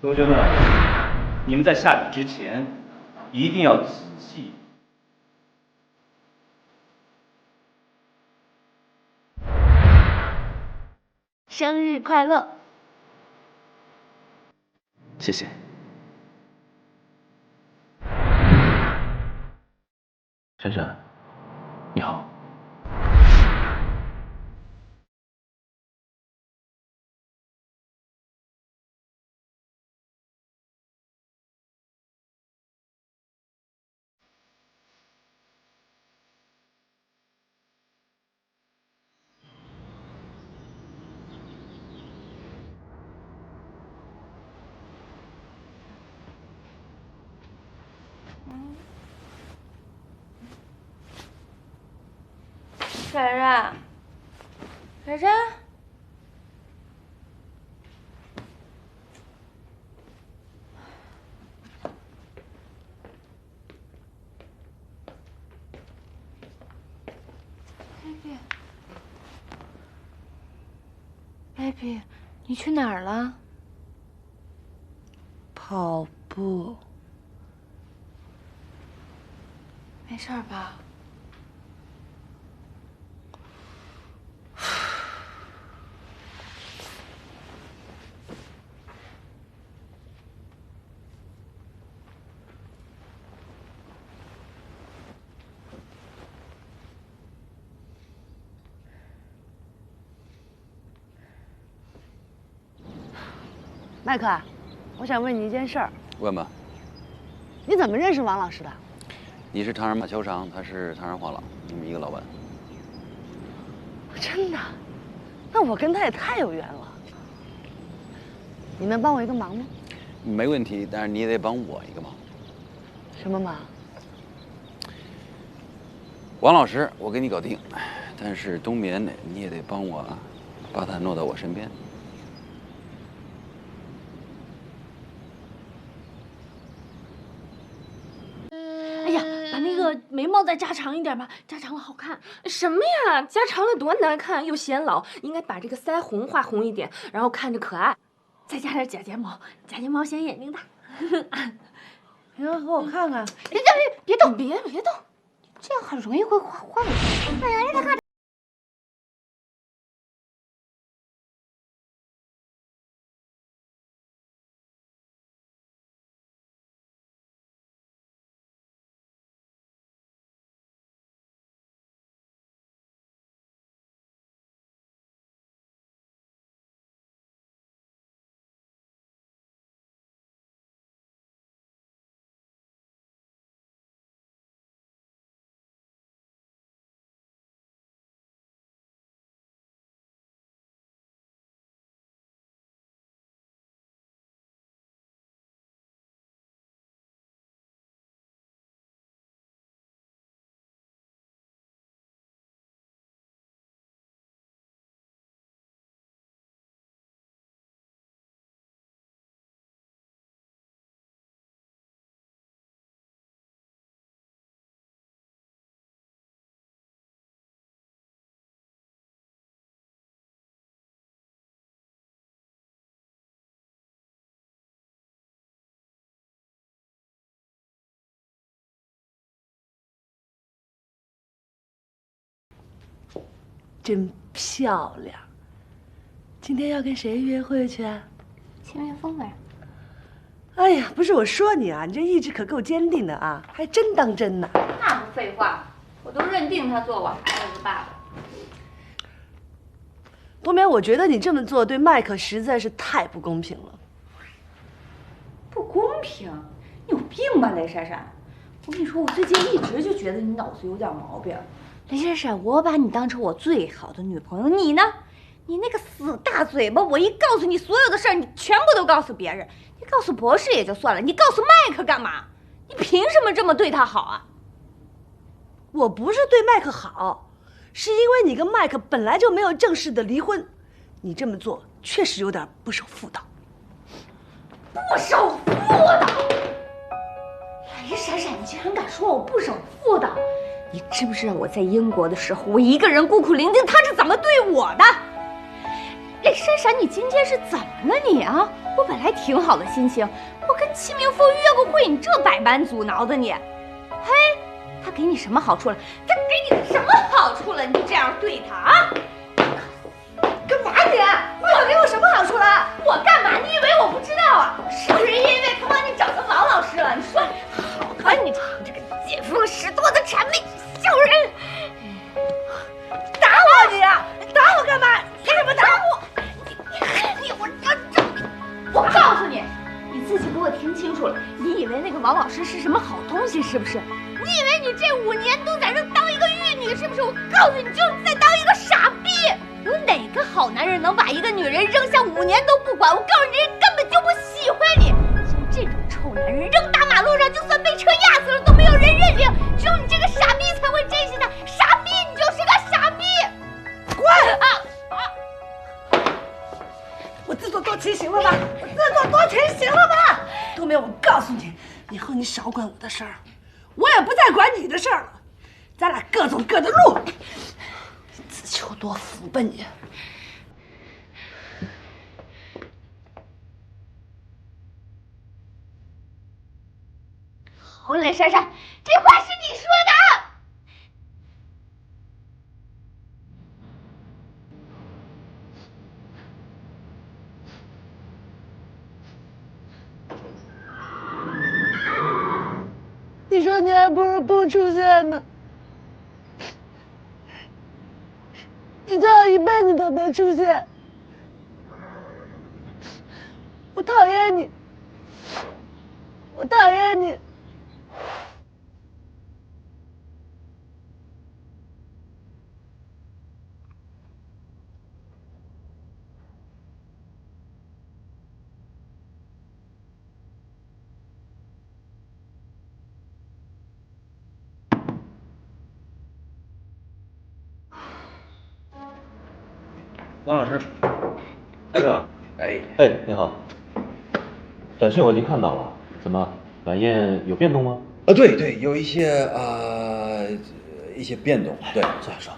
同学们，你们在下笔之前一定要仔细。生日快乐！谢谢。珊珊，你好。珊珊，珊珊，baby，你去哪儿了？跑步。没事吧？麦克，我想问你一件事儿。问吧。你怎么认识王老师的？你是唐人马球场，他是唐人黄老，你们一个老板。真的？那我跟他也太有缘了。你能帮我一个忙吗？没问题，但是你也得帮我一个忙。什么忙？王老师，我给你搞定，但是冬眠你也得帮我把他弄到我身边。哎呀，把那个眉毛再加长一点吧，加长了好看。什么呀？加长了多难看，又显老。应该把这个腮红画红一点，然后看着可爱。再加点假睫毛，假睫毛显眼睛大。你让和我看看。别动，别动，这样很容易会画坏。哎呀，让他看。真漂亮。今天要跟谁约会去啊？千面风来。哎呀，不是我说你啊，你这意志可够坚定的啊，还真当真呢。那不废话，我都认定他做我孩子的爸爸。冬眠，我觉得你这么做对麦克实在是太不公平了。不公平？你有病吧，雷珊珊！我跟你说，我最近一直就觉得你脑子有点毛病。雷珊珊，我把你当成我最好的女朋友，你呢？你那个死大嘴巴！我一告诉你所有的事儿，你全部都告诉别人。你告诉博士也就算了，你告诉麦克干嘛？你凭什么这么对他好啊？我不是对麦克好，是因为你跟麦克本来就没有正式的离婚，你这么做确实有点不守妇道。不守妇道！雷闪闪，你竟然敢说我不守妇道！你知不知道我在英国的时候，我一个人孤苦伶仃，他是怎么对我的？雷珊珊，你今天是怎么了你啊？我本来挺好的心情，我跟戚明峰约个会，你这百般阻挠的你。嘿，他给你什么好处了？他给你什么好处了？你这样对他啊？干嘛你？我给我什么好处了？我干嘛？你以为我不知道啊？是不是因为他帮你找到王老师了？你说好吧，你这个姐夫10多的谄媚小人！打我你啊！打我干嘛？凭什么打我？我告诉你，你自己给我听清楚了，你以为那个王老师是什么好东西是不是？你以为你这5年都在这当一个玉女是不是？我告诉你，就是在当一个傻逼。有哪个好男人能把一个女人扔下5年都不管？我告诉你，人根本就不喜欢你。像这种臭男人扔大马路上，就算被车压死了都没有人认领，只有你这个傻逼才会珍惜他。傻逼，你就是个傻逼！滚！我自作多情行了吧？我自作多情行了吧？冬梅，我告诉你，以后你少管我的事儿，我也不再管你的事儿了，咱俩各走各的路。自求多福吧你！好，雷珊珊，这话是你说的。你说你还不如不出现呢，你最好一辈子都没出现。我讨厌你，我讨厌你。王老师，哎哥，哎，你好，短信我已经看到了，怎么晚宴有变动吗？对，有一些一些变动，对。这样说。